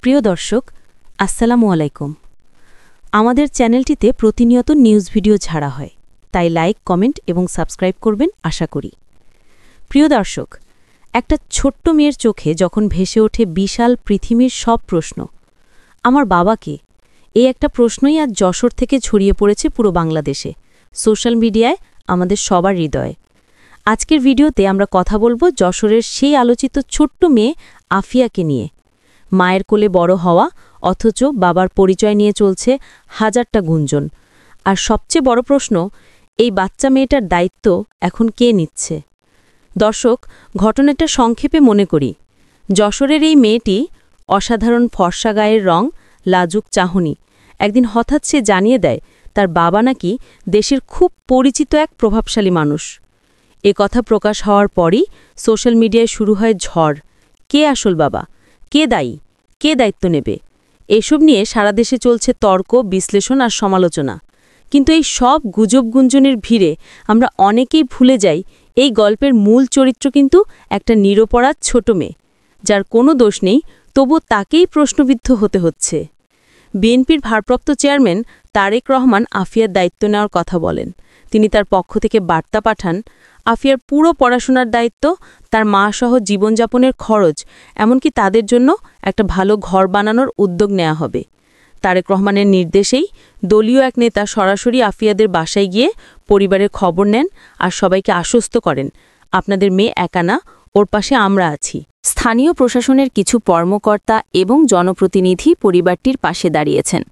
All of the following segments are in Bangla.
প্রিয় দর্শক, আসসালামু আলাইকুম। আমাদের চ্যানেলটিতে প্রতিনিয়ত নিউজ ভিডিও ছাড়া হয়, তাই লাইক, কমেন্ট এবং সাবস্ক্রাইব করবেন আশা করি। প্রিয় দর্শক, একটা ছোট্ট মেয়ের চোখে যখন ভেসে ওঠে বিশাল পৃথিবীর সব প্রশ্ন, আমার বাবাকে, এই একটা প্রশ্নই আজ যশোর থেকে ছড়িয়ে পড়েছে পুরো বাংলাদেশে, সোশ্যাল মিডিয়ায়, আমাদের সবার হৃদয়ে। আজকের ভিডিওতে আমরা কথা বলবো যশোরের সেই আলোচিত ছোট্ট মেয়ে আফিয়াকে নিয়ে। মায়ের কোলে বড় হওয়া, অথচ বাবার পরিচয় নিয়ে চলছে হাজারটা গুঞ্জন। আর সবচেয়ে বড় প্রশ্ন, এই বাচ্চা মেয়েটার দায়িত্ব এখন কে নিচ্ছে? দর্শক, ঘটনাটা সংক্ষেপে মনে করি। যশোরের এই মেয়েটি, অসাধারণ ফর্সা গায়ের রং, লাজুক চাহনি। একদিন হঠাৎ সে জানিয়ে দেয় তার বাবা নাকি দেশের খুব পরিচিত এক প্রভাবশালী মানুষ। এ কথা প্রকাশ হওয়ার পরই সোশ্যাল মিডিয়ায় শুরু হয় ঝড়। কে আসল বাবা? কে দায়ী? কে দায়িত্ব নেবে? এসব নিয়ে সারা দেশে চলছে তর্ক, বিশ্লেষণ আর সমালোচনা। কিন্তু এই সব গুজব গুঞ্জনের ভিড়ে আমরা অনেকেই ভুলে যাই এই গল্পের মূল চরিত্র কিন্তু একটা নিরপরাধ ছোট মেয়ে, যার কোনো দোষ নেই, তবু তাকেই প্রশ্নবিদ্ধ হতে হচ্ছে। বিএনপির ভারপ্রাপ্ত চেয়ারম্যান তারেক রহমান আফিয়ার দায়িত্ব নেওয়ার কথা বলেন। তিনি তার পক্ষ থেকে বার্তা পাঠান, আফিয়ার পুরো পড়াশোনার দায়িত্ব, তার মা-সহ জীবনযাপনের খরচ, এমনকি তাদের জন্য একটা ভালো ঘর বানানোর উদ্যোগ নেওয়া হবে। তারেক রহমানের নির্দেশেই দলীয় এক নেতা সরাসরি আফিয়াদের বাসায় গিয়ে পরিবারের খবর নেন আর সবাইকে আশ্বস্ত করেন, আপনাদের মেয়ে একা না, ওর পাশে আমরা আছি। স্থানীয় প্রশাসনের কিছু কর্মকর্তা এবং জনপ্রতিনিধি পরিবারটির পাশে দাঁড়িয়েছেন।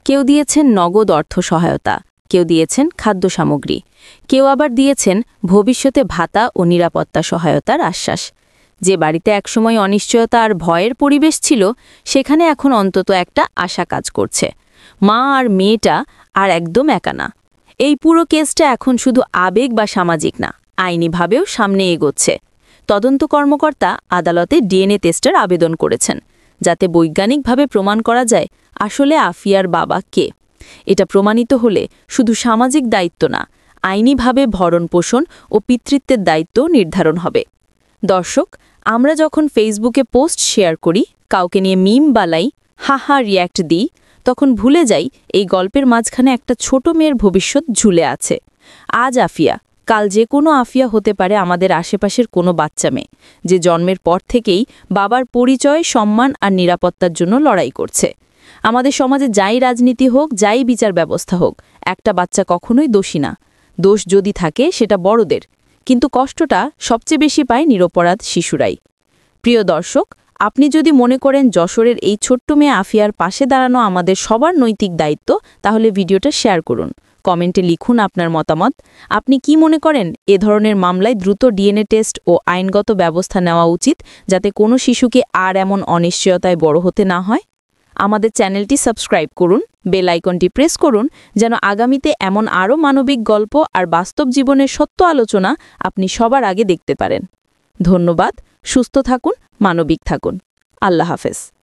কেউ দিয়েছেন নগদ অর্থ সহায়তা, কেউ দিয়েছেন খাদ্য সামগ্রী, কেউ আবার দিয়েছেন ভবিষ্যতে ভাতা ও নিরাপত্তা সহায়তার আশ্বাস। যে বাড়িতে একসময় অনিশ্চয়তা আর ভয়ের পরিবেশ ছিল, সেখানে এখন অন্তত একটা আশা কাজ করছে। মা আর মেয়েটা আর একদম একা না। এই পুরো কেসটা এখন শুধু আবেগ বা সামাজিক না, আইনিভাবেও সামনে এগোচ্ছে। তদন্ত কর্মকর্তা আদালতে ডিএনএ টেস্টের আবেদন করেছেন, যাতে বৈজ্ঞানিকভাবে প্রমাণ করা যায় আসলে আফিয়ার বাবা কে। এটা প্রমাণিত হলে শুধু সামাজিক দায়িত্ব না, আইনিভাবে ভরণ-পোষণ ও পিতৃত্বের দায়িত্ব নির্ধারণ হবে। দর্শক, আমরা যখন ফেসবুকে পোস্ট শেয়ার করি, কাউকে নিয়ে মিম বালাই, হাহা রিয়্যাক্ট দিই, তখন ভুলে যাই এই গল্পের মাঝখানে একটা ছোট মেয়ের ভবিষ্যৎ ঝুলে আছে। আজ আফিয়া, কাল যে কোনো আফিয়া হতে পারে আমাদের আশেপাশের কোনো বাচ্চা মেয়ে, যে জন্মের পর থেকেই বাবার পরিচয়, সম্মান আর নিরাপত্তার জন্য লড়াই করছে। আমাদের সমাজে যাই রাজনীতি হোক, যাই বিচার ব্যবস্থা হোক, একটা বাচ্চা কখনোই দোষী না। দোষ যদি থাকে সেটা বড়দের, কিন্তু কষ্টটা সবচেয়ে বেশি পায় নিরপরাধ শিশুরাই। প্রিয় দর্শক, আপনি যদি মনে করেন যশোরের এই ছোট্ট মেয়ে আফিয়ার পাশে দাঁড়ানো আমাদের সবার নৈতিক দায়িত্ব, তাহলে ভিডিওটা শেয়ার করুন, কমেন্টে লিখুন আপনার মতামত। আপনি কি মনে করেন এ ধরনের মামলায় দ্রুত ডিএনএ টেস্ট ও আইনগত ব্যবস্থা নেওয়া উচিত, যাতে কোনো শিশুকে আর এমন অনিশ্চয়তায় বড় হতে না হয়? আমাদের চ্যানেলটি সাবস্ক্রাইব করুন, বেল আইকনটি প্রেস করুন, যেন আগামীতে এমন আরও মানবিক গল্প আর বাস্তব জীবনের সত্য আলোচনা আপনি সবার আগে দেখতে পারেন। ধন্যবাদ, সুস্থ থাকুন, মানবিক থাকুন। আল্লাহ হাফেজ।